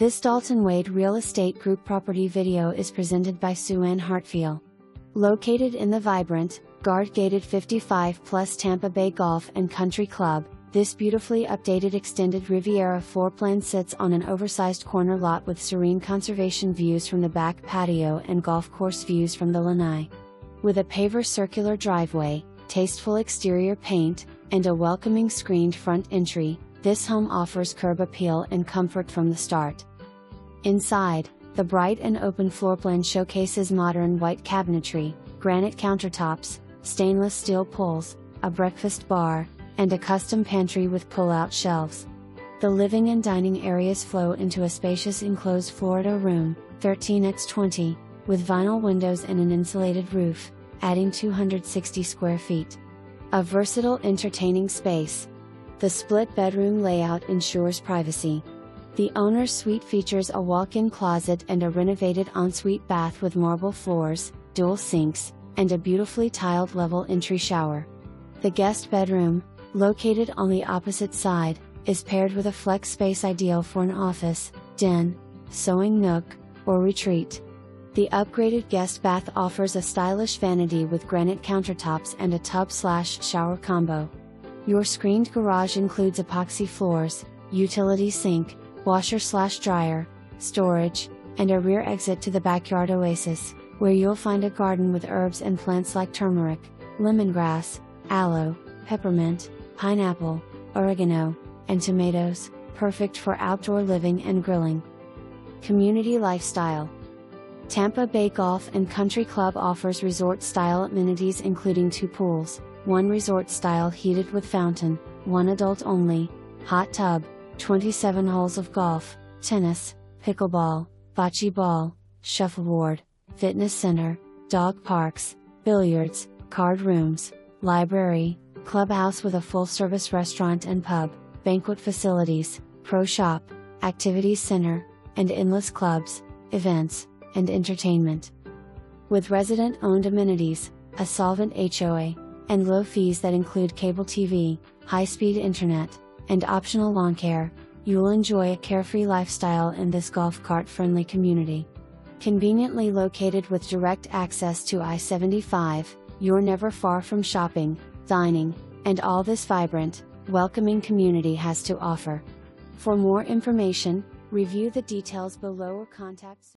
This Dalton Wade Real Estate Group property video is presented by Sue Ann Hartfield. Located in the vibrant, guard-gated 55+ Tampa Bay Golf and Country Club, this beautifully updated extended Riviera floor plan sits on an oversized corner lot with serene conservation views from the back patio and golf course views from the lanai. With a paver circular driveway, tasteful exterior paint, and a welcoming screened front entry, this home offers curb appeal and comfort from the start. Inside, the bright and open floor plan showcases modern white cabinetry, granite countertops, stainless steel pulls, a breakfast bar, and a custom pantry with pull-out shelves. The living and dining areas flow into a spacious enclosed Florida room, 13x20, with vinyl windows and an insulated roof, adding 260 square feet. A versatile entertaining space. The split bedroom layout ensures privacy. The owner's suite features a walk-in closet and a renovated ensuite bath with marble floors, dual sinks, and a beautifully tiled level entry shower. The guest bedroom, located on the opposite side, is paired with a flex space ideal for an office, den, sewing nook, or retreat. The upgraded guest bath offers a stylish vanity with granite countertops and a tub/shower combo. Your screened garage includes epoxy floors, utility sink, washer/dryer, storage, and a rear exit to the backyard oasis, where you'll find a garden with herbs and plants like turmeric, lemongrass, aloe, peppermint, pineapple, oregano, and tomatoes, perfect for outdoor living and grilling. Community lifestyle. Tampa Bay Golf and Country Club offers resort-style amenities including 2 pools, 1 resort-style heated with fountain, 1 adult-only, hot tub, 27 holes of golf, tennis, pickleball, bocce ball, shuffleboard, fitness center, dog parks, billiards, card rooms, library, clubhouse with a full-service restaurant and pub, banquet facilities, pro shop, activities center, and endless clubs, events, and entertainment. With resident-owned amenities, a solvent HOA, and low fees that include cable TV, high-speed internet, and optional lawn care, you'll enjoy a carefree lifestyle in this golf cart-friendly community. Conveniently located with direct access to I-75, you're never far from shopping, dining, and all this vibrant, welcoming community has to offer. For more information, review the details below or contact